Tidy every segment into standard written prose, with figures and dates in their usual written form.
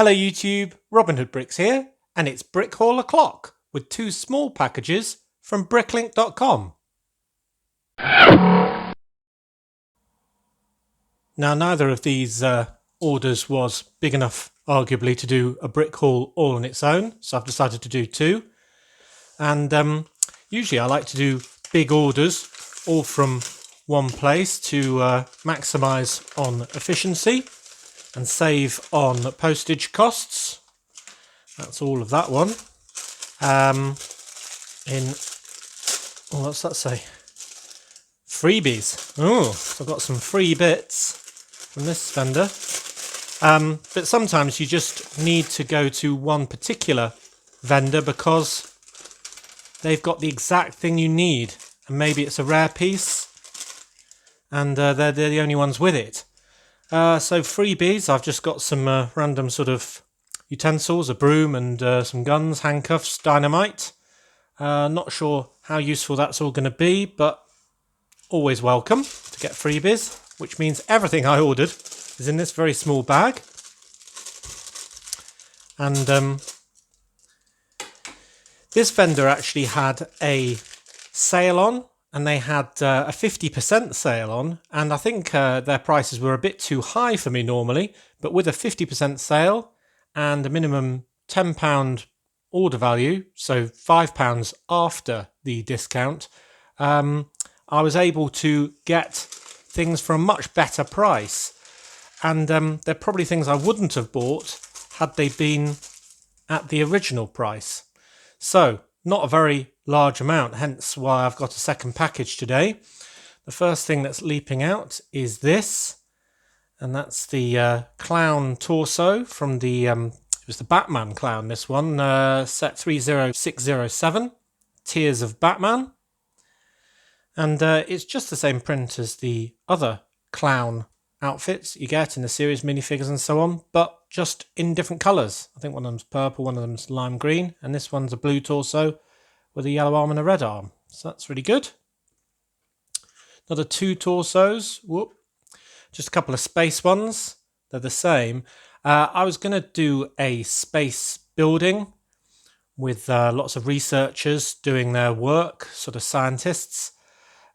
Hello YouTube, Robin Hood Bricks here, and it's Brick Haul O'Clock with two small packages from bricklink.com. Now neither of these orders was big enough arguably to do a brick haul all on its own, so I've decided to do two. And usually I like to do big orders all from one place to maximise on efficiency and save on postage costs. That's all of that one. What's that say? Freebies. Oh, I've got some free bits from this vendor. But sometimes you just need to go to one particular vendor because they've got the exact thing you need. And maybe it's a rare piece and they're the only ones with it. So freebies, I've just got some random sort of utensils, a broom and some guns, handcuffs, dynamite. Not sure how useful that's all going to be, but always welcome to get freebies, which means everything I ordered is in this very small bag. And this vendor actually had a sale on, and they had a 50% sale on, and I think their prices were a bit too high for me normally, but with a 50% sale and a minimum £10 order value, so £5 after the discount, I was able to get things for a much better price. And they're probably things I wouldn't have bought had they been at the original price. So, not a very large amount, hence why I've got a second package today. The first thing that's leaping out is this, and that's the clown torso from the, it was the Batman clown, this one, set 30607, Tears of Batman. And it's just the same print as the other clown outfits you get in the series minifigures and so on, but just in different colours. I think one of them's purple, one of them's lime green, and this one's a blue torso with a yellow arm and a red arm. So that's really good. Another two torsos. Whoop. Just a couple of space ones. They're the same. I was going to do a space building with lots of researchers doing their work, sort of scientists.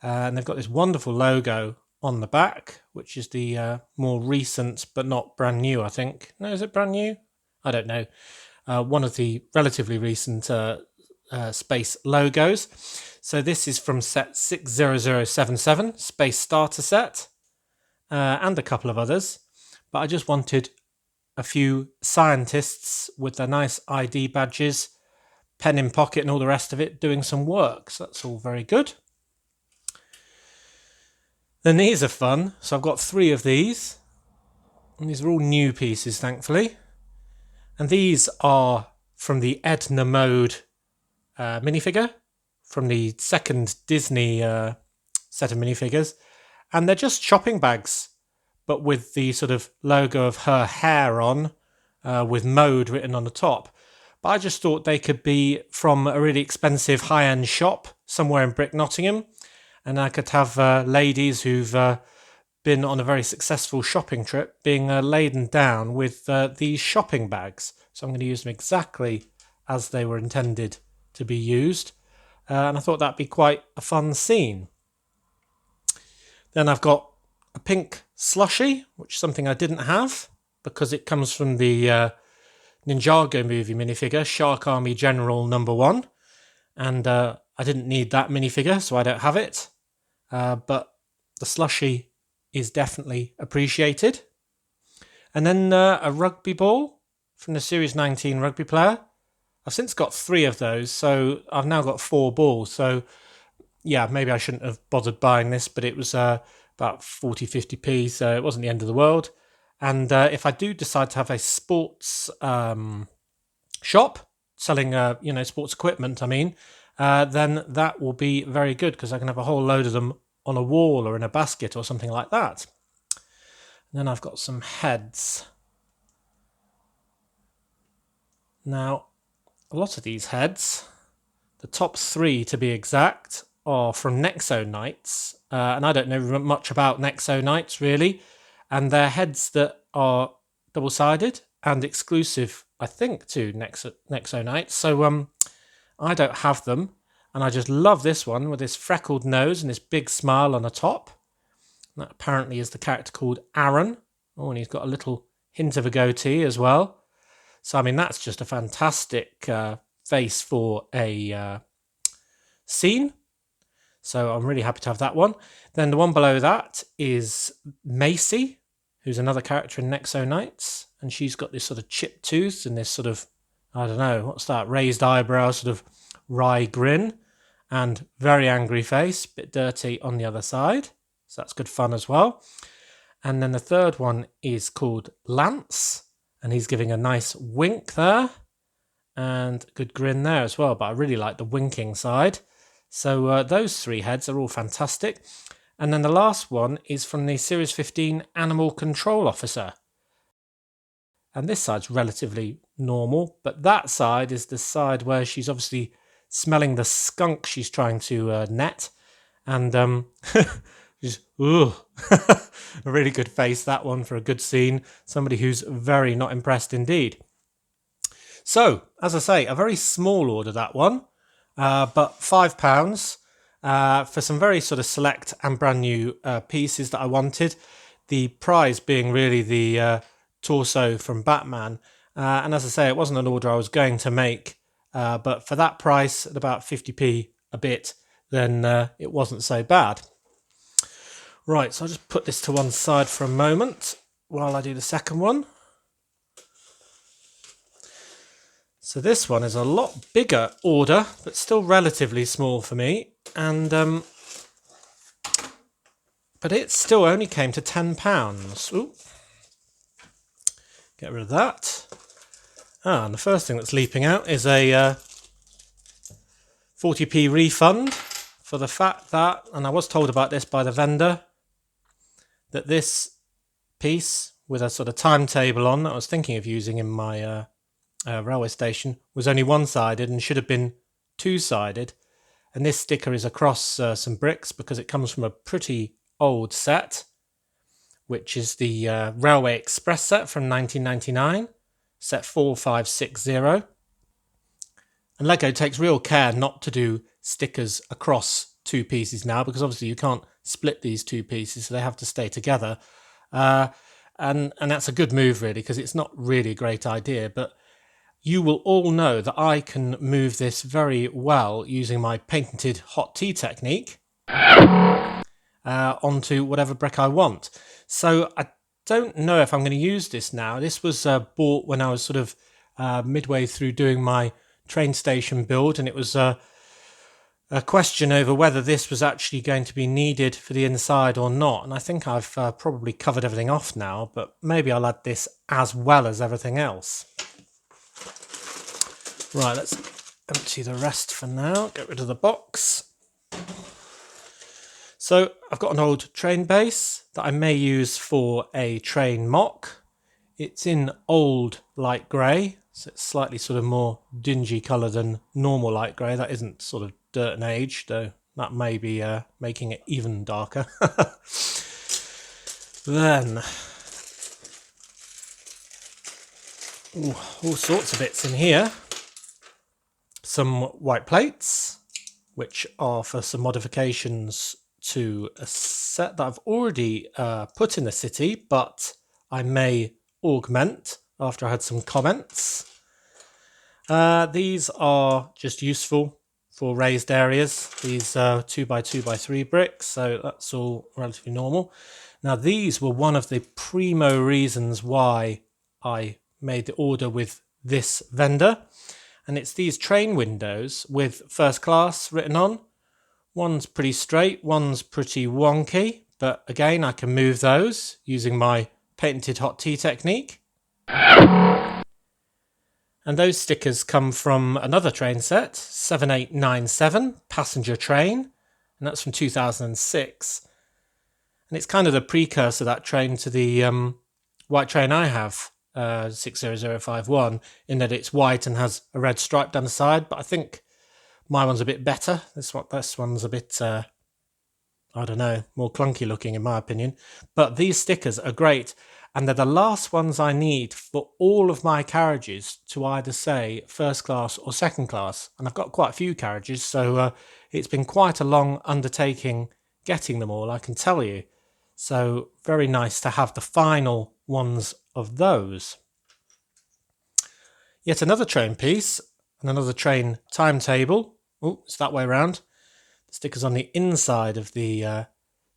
And they've got this wonderful logo on the back, which is the more recent but not brand new, I think. No, is it brand new? I don't know. One of the relatively recent space logos. So this is from set 60077, Space Starter Set, and a couple of others. But I just wanted a few scientists with their nice ID badges, pen in pocket and all the rest of it, doing some work. So that's all very good. Then these are fun. So I've got three of these. And these are all new pieces, thankfully. And these are from the Edna Mode minifigure, from the second Disney set of minifigures. And they're just shopping bags, but with the sort of logo of her hair on, with Mode written on the top. But I just thought they could be from a really expensive high-end shop somewhere in Brick Nottingham. And I could have ladies who've been on a very successful shopping trip being laden down with these shopping bags. So I'm going to use them exactly as they were intended to be used. And I thought that'd be quite a fun scene. Then I've got a pink slushie, which is something I didn't have because it comes from the Ninjago movie minifigure, Shark Army General #1. And I didn't need that minifigure, so I don't have it. But the slushie is definitely appreciated. And then a rugby ball from the Series 19 rugby player. I've since got three of those, so I've now got 4 balls. So, yeah, maybe I shouldn't have bothered buying this, but it was about 40-50p, so it wasn't the end of the world. And if I do decide to have a sports shop selling, sports equipment, then that will be very good because I can have a whole load of them on a wall or in a basket or something like that. And then I've got some heads. Now, a lot of these heads, the top 3 to be exact, are from Nexo Knights. And I don't know much about Nexo Knights really. And they're heads that are double-sided and exclusive, I think, to Nexo Knights. So I don't have them, and I just love this one with this freckled nose and this big smile on the top. That apparently is the character called Aaron. Oh, and he's got a little hint of a goatee as well. So, I mean, that's just a fantastic face for a scene. So I'm really happy to have that one. Then the one below that is Macy, who's another character in Nexo Knights. And she's got this sort of chipped tooth and this sort of, I don't know, what's that? Raised eyebrow, sort of wry grin. And very angry face, bit dirty on the other side. So that's good fun as well. And then the third one is called Lance. And he's giving a nice wink there. And a good grin there as well. But I really like the winking side. So those three heads are all fantastic. And then the last one is from the Series 15 Animal Control Officer. And this side's relatively normal, but that side is the side where she's obviously smelling the skunk she's trying to net. And she's, ooh, a really good face, that one, for a good scene. Somebody who's very not impressed indeed. So, as I say, a very small order, that one. But £5 for some very sort of select and brand new pieces that I wanted. The prize being really the torso from Batman. And as I say, it wasn't an order I was going to make. But for that price, at about 50p a bit, then it wasn't so bad. Right, so I'll just put this to one side for a moment while I do the second one. So this one is a lot bigger order, but still relatively small for me. And but it still only came to £10. Ooh. Get rid of that. And the first thing that's leaping out is a 40p refund for the fact that, and I was told about this by the vendor, that this piece with a sort of timetable on that I was thinking of using in my railway station was only one-sided and should have been two-sided. And this sticker is across some bricks because it comes from a pretty old set, which is the Railway Express set from 1999, set 4560. And Lego takes real care not to do stickers across two pieces now, because obviously you can't split these two pieces, so they have to stay together. And that's a good move, really, because it's not really a great idea, but you will all know that I can move this very well using my patented hot tea technique onto whatever brick I want. So I don't know if I'm going to use this now. This was bought when I was sort of midway through doing my train station build, and it was a question over whether this was actually going to be needed for the inside or not. And I think I've probably covered everything off now, but maybe I'll add this as well as everything else. Right, let's empty the rest for now, get rid of the box. So I've got an old train base that I may use for a train mock. It's in old light grey, so it's slightly sort of more dingy colour than normal light grey. That isn't sort of dirt and age, though that may be making it even darker. Then, all sorts of bits in here. Some white plates, which are for some modifications to a set that I've already put in the city, but I may augment after I had some comments. These are just useful for raised areas. These are 2x2x3 bricks, so that's all relatively normal. Now, these were one of the primo reasons why I made the order with this vendor. And it's these train windows with first class written on. One's pretty straight, one's pretty wonky. But again, I can move those using my patented hot tea technique. And those stickers come from another train set, 7897, passenger train. And that's from 2006. And it's kind of the precursor, that train, to the white train I have. 60051, in that it's white and has a red stripe down the side, but I think my one's a bit better. This one's a bit I don't know, more clunky looking in my opinion. But these stickers are great, And they're the last ones I need for all of my carriages to either say first class or second class. And I've got quite a few carriages, so it's been quite a long undertaking getting them all, I can tell you. So very nice to have the final ones of those. Yet another train piece and another train timetable. Oh, it's that way around. The sticker's on the inside of the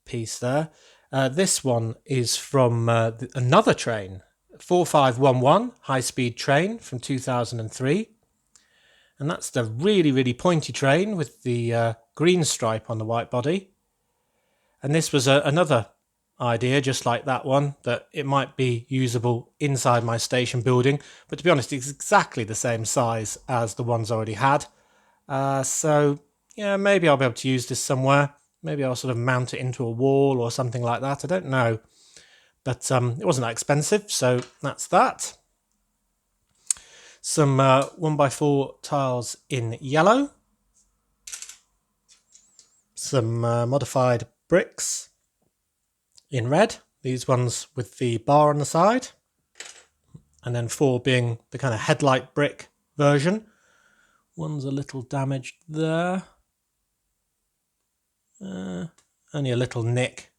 piece there. This one is from another train, 4511 high-speed train from 2003. And that's the really, really pointy train with the green stripe on the white body. And this was another idea, just like that one, that it might be usable inside my station building. But to be honest, it's exactly the same size as the ones I already had. So, yeah, maybe I'll be able to use this somewhere. Maybe I'll sort of mount it into a wall or something like that. I don't know. But it wasn't that expensive, so that's that. Some 1x4 tiles in yellow. Some modified bricks in red. These ones with the bar on the side. And then 4 being the kind of headlight brick version. One's a little damaged there. Only a little nick.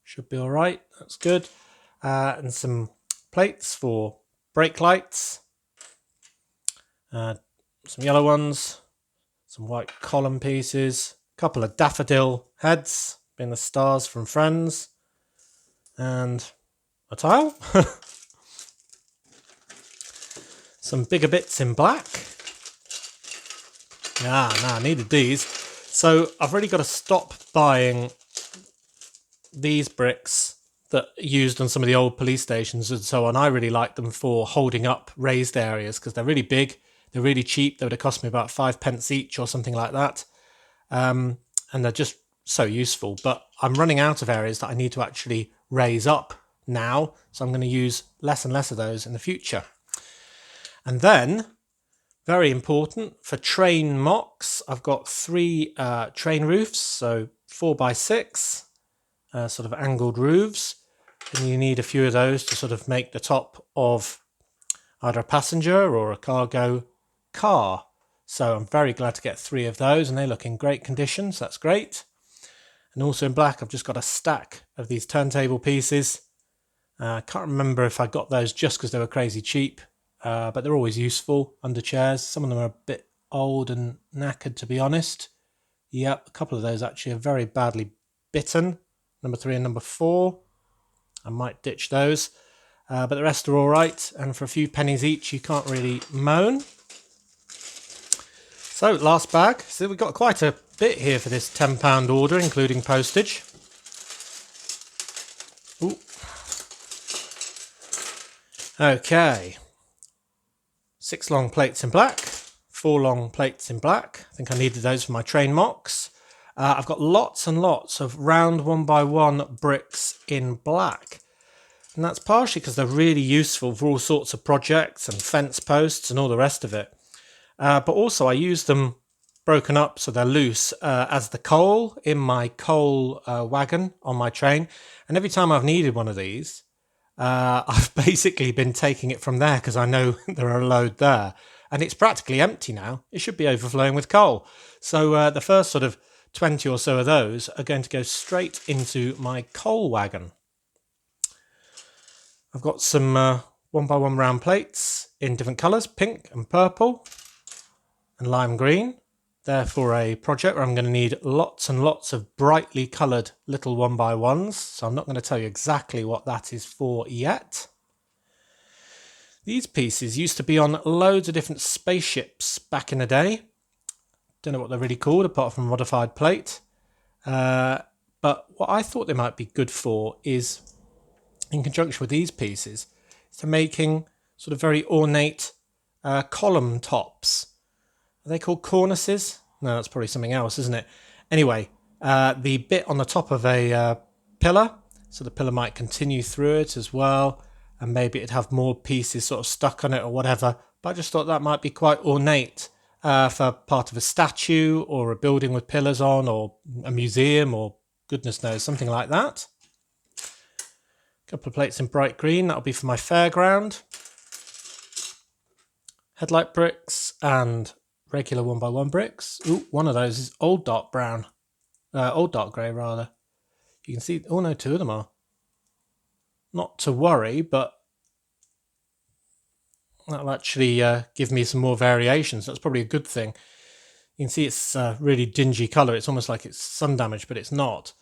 Should be all right. That's good. And some plates for brake lights. Some yellow ones. Some white column pieces. A couple of daffodil heads, being the stars from Friends. And a tile. Some bigger bits in black. No, I needed these. So I've really got to stop buying these bricks that are used on some of the old police stations and so on. I really like them for holding up raised areas because they're really big, they're really cheap. They would have cost me about 5p each or something like that. And they're just so useful. But I'm running out of areas that I need to actually raise up now. So I'm going to use less and less of those in the future. And then, very important, for train mocks, I've got 3 train roofs, so 4x6 sort of angled roofs. And you need a few of those to sort of make the top of either a passenger or a cargo car. So I'm very glad to get 3 of those, and they look in great condition, so that's great. And also in black, I've just got a stack of these turntable pieces. I can't remember if I got those just because they were crazy cheap. But they're always useful under chairs. Some of them are a bit old and knackered, to be honest. Yep, a couple of those actually are very badly bitten. Number 3 and number 4. I might ditch those. But the rest are all right. And for a few pennies each, you can't really moan. So, last bag. So we've got quite a bit here for this £10 order, including postage. Ooh. Okay. 6 long plates in black, 4 long plates in black. I think I needed those for my train mocks. I've got lots and lots of round 1x1 bricks in black. And that's partially because they're really useful for all sorts of projects and fence posts and all the rest of it. But also I use them broken up so they're loose as the coal in my coal wagon on my train. And every time I've needed one of these, I've basically been taking it from there because I know there are a load there. And it's practically empty now. It should be overflowing with coal. So the first sort of 20 or so of those are going to go straight into my coal wagon. I've got some 1x1 round plates in different colours, pink and purple and lime green. They're for a project where I'm going to need lots and lots of brightly coloured little 1x1s. So I'm not going to tell you exactly what that is for yet. These pieces used to be on loads of different spaceships back in the day. Don't know what they're really called apart from a modified plate. But what I thought they might be good for is, in conjunction with these pieces, is to making sort of very ornate column tops. Are they called cornices? No, that's probably something else, isn't it? Anyway, the bit on the top of a pillar, so the pillar might continue through it as well, and maybe it'd have more pieces sort of stuck on it or whatever. But I just thought that might be quite ornate for part of a statue or a building with pillars on, or a museum, or goodness knows, something like that. Couple of plates in bright green, that'll be for my fairground. Headlight bricks and regular 1x1 bricks. Ooh, one of those is old dark brown. Old dark grey, rather. You can see, oh no, two of them are. Not to worry, but that'll actually give me some more variations. That's probably a good thing. You can see it's a really dingy colour. It's almost like it's sun damaged, but it's not.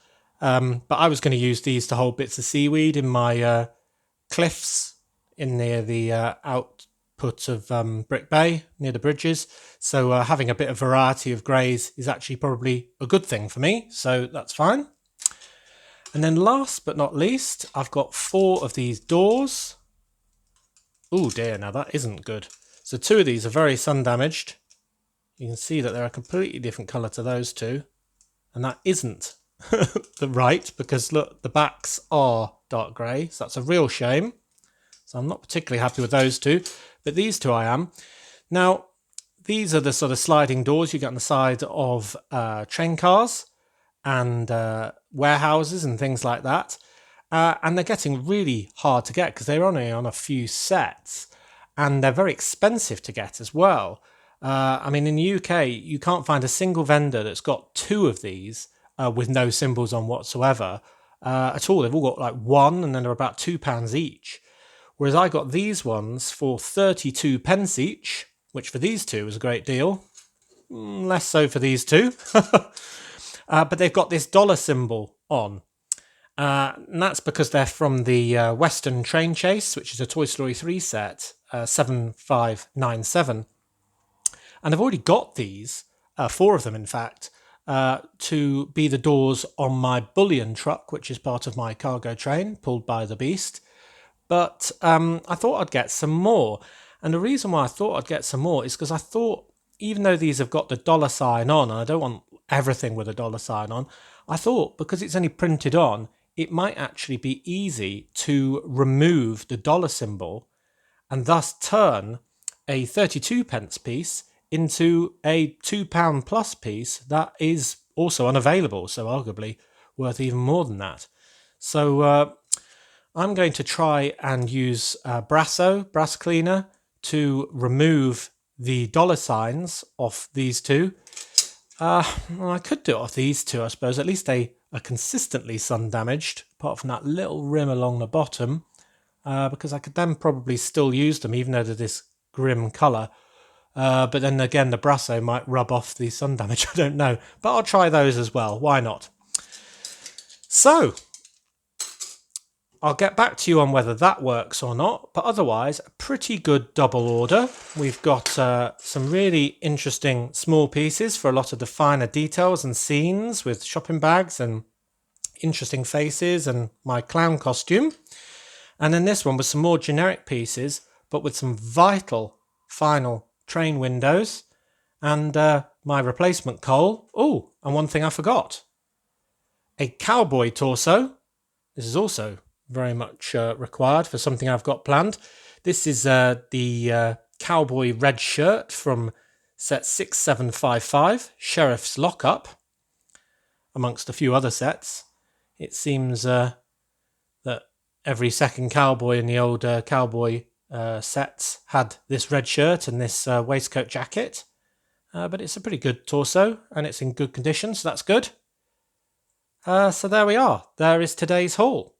But I was going to use these to hold bits of seaweed in my cliffs in near the output of Brick Bay, near the bridges. So having a bit of variety of greys is actually probably a good thing for me. So that's fine. And then last but not least, I've got 4 of these doors. Oh dear, now that isn't good. So 2 of these are very sun damaged. You can see that they're a completely different colour to those 2. And that isn't the right, because look, the backs are dark grey. So that's a real shame. So I'm not particularly happy with those 2. But these 2 I am. Now, these are the sort of sliding doors you get on the side of train cars and warehouses and things like that. And they're getting really hard to get because they're only on a few sets. And they're very expensive to get as well. I mean, in the UK, you can't find a single vendor that's got 2 of these with no symbols on whatsoever at all. They've all got like 1, and then they're about £2 each. Whereas I got these ones for 32 pence each, which for these 2 was a great deal. Less so for these 2. But they've got this dollar symbol on. And that's because they're from the Western Train Chase, which is a Toy Story 3 set, 7597. And I've already got these, 4 of them in fact, to be the doors on my bullion truck, which is part of my cargo train, pulled by the Beast. But I thought I'd get some more. And the reason why I thought I'd get some more is because I thought, even though these have got the dollar sign on, and I don't want everything with a dollar sign on, I thought because it's only printed on, it might actually be easy to remove the dollar symbol and thus turn a 32 pence piece into a £2 plus piece that is also unavailable, so arguably worth even more than that. So I'm going to try and use brass cleaner to remove the dollar signs off these 2. Well, I could do it off these 2, I suppose. At least they are consistently sun damaged, apart from that little rim along the bottom, because I could then probably still use them, even though they're this grim colour. But then again, the brasso might rub off the sun damage. I don't know. But I'll try those as well. Why not? So, I'll get back to you on whether that works or not. But otherwise, a pretty good double order. We've got some really interesting small pieces for a lot of the finer details and scenes with shopping bags and interesting faces and my clown costume. And then this one with some more generic pieces, but with some vital final train windows and my replacement coal. Oh, and one thing I forgot. A cowboy torso. This is also very much required for something I've got planned. This is the cowboy red shirt from set 6755, Sheriff's Lockup, amongst a few other sets. It seems that every second cowboy in the old cowboy sets had this red shirt and this waistcoat jacket. But it's a pretty good torso and it's in good condition, so that's good. So there we are. There is today's haul.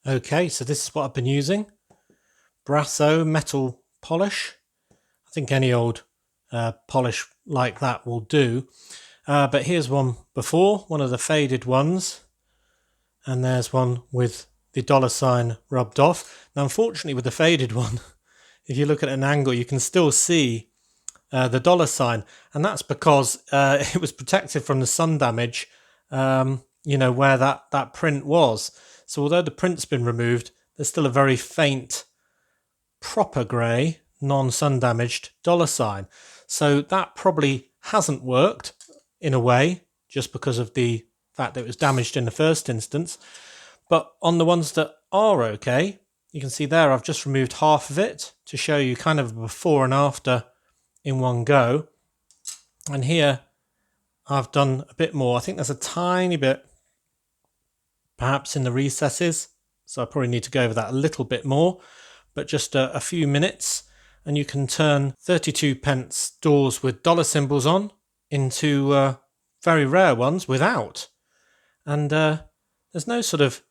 Okay, so this is what I've been using. Brasso metal polish. I think any old polish like that will do. But here's one before, one of the faded ones. And there's one with the dollar sign rubbed off. Now, unfortunately, with the faded one, if you look at an angle, you can still see the dollar sign. And that's because it was protected from the sun damage, where that print was. So although the print's been removed, there's still a very faint, proper grey, non-sun damaged dollar sign. So that probably hasn't worked in a way, just because of the fact that it was damaged in the first instance. But on the ones that are okay, you can see there I've just removed half of it to show you kind of before and after in one go. And here I've done a bit more. I think there's a tiny bit perhaps in the recesses. So I probably need to go over that a little bit more, but just a few minutes and you can turn 32 pence doors with dollar symbols on into very rare ones without. And there's no sort of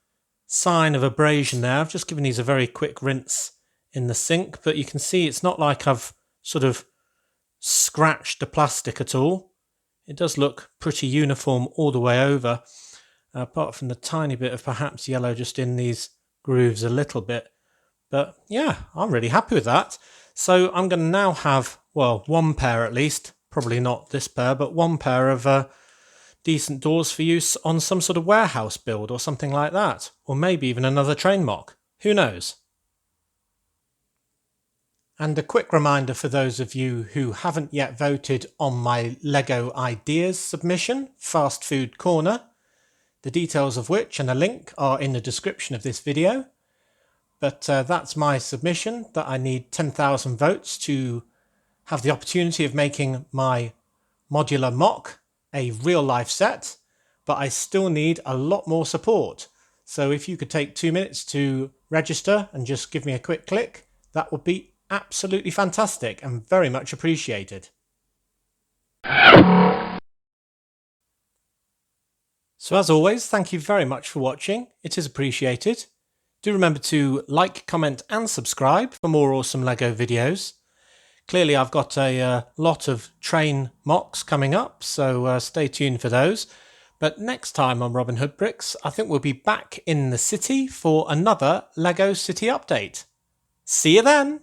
sign of abrasion there. I've just given these a very quick rinse in the sink, but you can see it's not like I've sort of scratched the plastic at all. It does look pretty uniform all the way over, apart from the tiny bit of perhaps yellow just in these grooves a little bit. But yeah, I'm really happy with that. So I'm going to now have, well, one pair at least, probably not this pair, but one pair of decent doors for use on some sort of warehouse build or something like that. Or maybe even another train mock. Who knows? And a quick reminder for those of you who haven't yet voted on my LEGO Ideas submission, Fast Food Corner, the details of which and a link are in the description of this video. But that's my submission, that I need 10,000 votes to have the opportunity of making my modular mock a real-life set, but I still need a lot more support. So if you could take 2 minutes to register and just give me a quick click, that would be absolutely fantastic and very much appreciated. So as always, thank you very much for watching. It is appreciated. Do remember to like, comment and subscribe for more awesome LEGO videos. Clearly I've got a lot of train mocks coming up, so stay tuned for those. But next time on Robin Hood Bricks, I think we'll be back in the city for another LEGO City update. See you then!